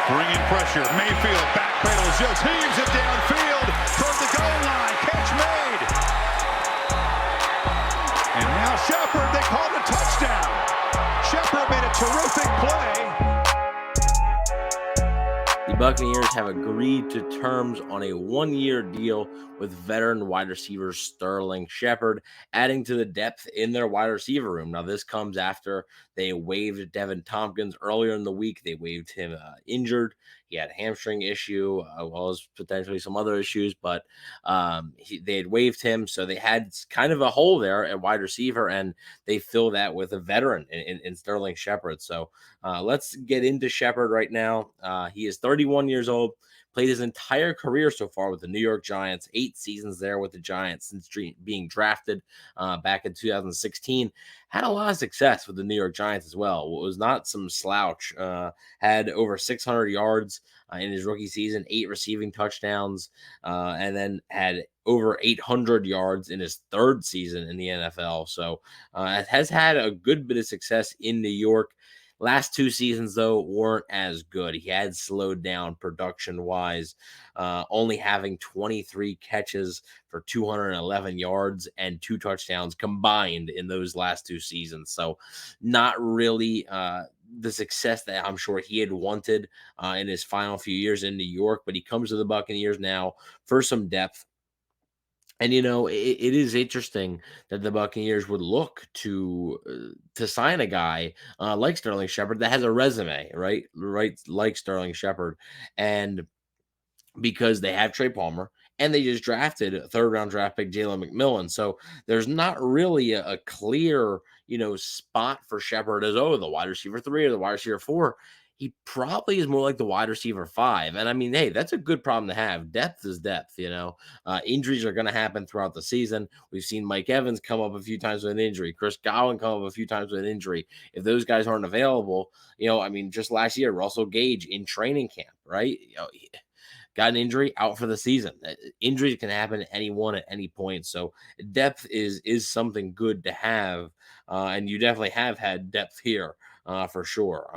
Bringing pressure. Mayfield backpedals, just heaves it downfield toward the goal line. Catch made. And now Shepard, they called a touchdown. Shepard made a terrific play. The Buccaneers have agreed to terms on a one-year deal with veteran wide receiver Sterling Shepard, adding to the depth in their wide receiver room. Now, this comes after they waived Devin Tompkins earlier in the week. They waived him injured. He had a hamstring issue, as well as potentially some other issues, but they had waived him, so they had kind of a hole there at wide receiver, and they fill that with a veteran in Sterling Shepard. So let's get into Shepard right now. He is 31 years old, played his entire career so far with the New York Giants, 8 seasons there with the Giants since being drafted back in 2016. Had a lot of success with the New York Giants as well. It was not some slouch. Had over 600 yards in his rookie season, 8 receiving touchdowns, and then had over 800 yards in his third season in the NFL. So has had a good bit of success in New York. Last 2 seasons, though, weren't as good. He had slowed down production-wise, only having 23 catches for 211 yards and 2 touchdowns combined in those last 2 seasons. So not really the success that I'm sure he had wanted in his final few years in New York, but he comes to the Buccaneers now for some depth. And, it is interesting that the Buccaneers would look to sign a guy like Sterling Shepard that has a resume, right? Right, like Sterling Shepard. And because they have Trey Palmer and they just drafted a 3rd-round draft pick Jalen McMillan. So there's not really a clear, spot for Shepard as, the wide receiver 3 or the wide receiver 4. He probably is more like the wide receiver 5. And I mean, hey, that's a good problem to have. Depth is depth, Injuries are going to happen throughout the season. We've seen Mike Evans come up a few times with an injury. Chris Godwin come up a few times with an injury. If those guys aren't available, just last year, Russell Gage in training camp, right? Got an injury, out for the season. Injuries can happen to anyone at any point. So depth is something good to have. And you definitely have had depth here for sure.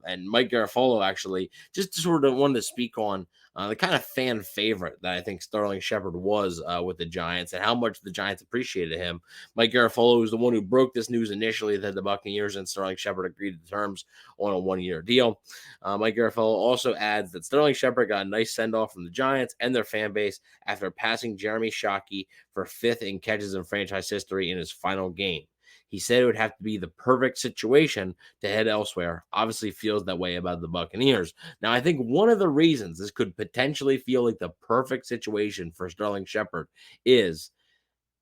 And Mike Garafolo actually just sort of wanted to speak on the kind of fan favorite that I think Sterling Shepard was with the Giants and how much the Giants appreciated him. Mike Garafolo was the one who broke this news initially that the Buccaneers and Sterling Shepard agreed to terms on a one-year deal. Mike Garafolo also adds that Sterling Shepard got a nice send-off from the Giants and their fan base after passing Jeremy Shockey for 5th in catches in franchise history in his final game. He said it would have to be the perfect situation to head elsewhere. Obviously feels that way about the Buccaneers. Now, I think one of the reasons this could potentially feel like the perfect situation for Sterling Shepard is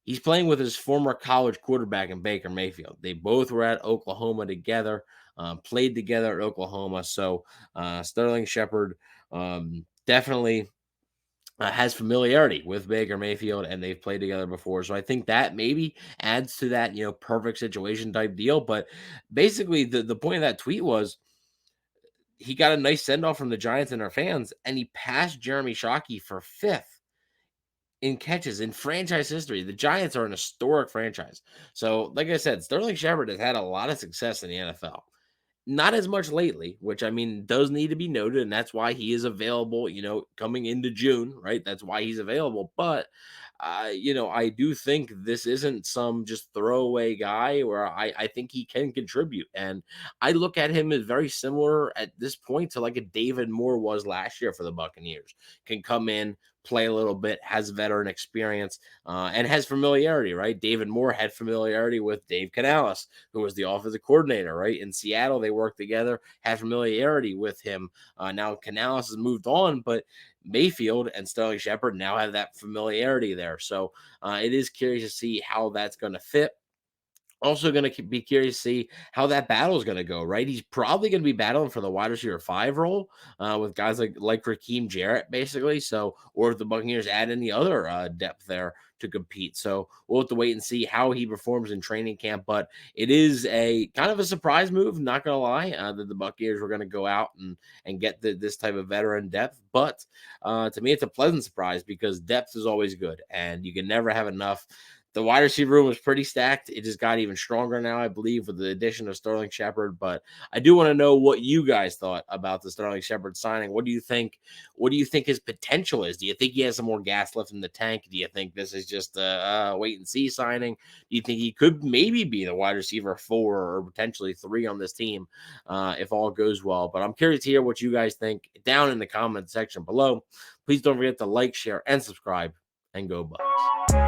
he's playing with his former college quarterback in Baker Mayfield. They both were at Oklahoma together, played together at Oklahoma. So Sterling Shepard definitely has familiarity with Baker Mayfield, and they've played together before. So I think that maybe adds to that, perfect situation type deal. But basically, the point of that tweet was he got a nice send-off from the Giants and their fans, and he passed Jeremy Shockey for 5th in catches in franchise history. The Giants are an historic franchise. So, like I said, Sterling Shepard has had a lot of success in the NFL. Not as much lately, which does need to be noted, and that's why he is available, coming into June, right? That's why he's available. But, I do think this isn't some just throwaway guy where I think he can contribute. And I look at him as very similar at this point to like a David Moore was last year for the Buccaneers. Can come in, play a little bit, has veteran experience, and has familiarity, right? David Moore had familiarity with Dave Canales, who was the offensive coordinator, right? In Seattle, they worked together, had familiarity with him. Now Canales has moved on, but Mayfield and Sterling Shepard now have that familiarity there. So it is curious to see how that's going to fit. Also going to be curious to see how that battle is going to go, right? He's probably going to be battling for the wide receiver 5 role with guys like Raheem Jarrett, basically. So, or if the Buccaneers add any other depth there to compete. So we'll have to wait and see how he performs in training camp. But it is a kind of a surprise move, not going to lie, that the Buccaneers were going to go out and get this type of veteran depth. But to me, it's a pleasant surprise because depth is always good, and you can never have enough. the wide receiver room was pretty stacked. It just got even stronger now, I Bleav, with the addition of Sterling Shepard. But I do want to know what you guys thought about the Sterling Shepard signing. What do you think? What do you think his potential is? Do you think he has some more gas left in the tank? Do you think this is just a wait and see signing? Do you think he could maybe be the wide receiver 4 or potentially 3 on this team if all goes well? But I'm curious to hear what you guys think down in the comment section below. Please don't forget to like, share, and subscribe, and go Bucs.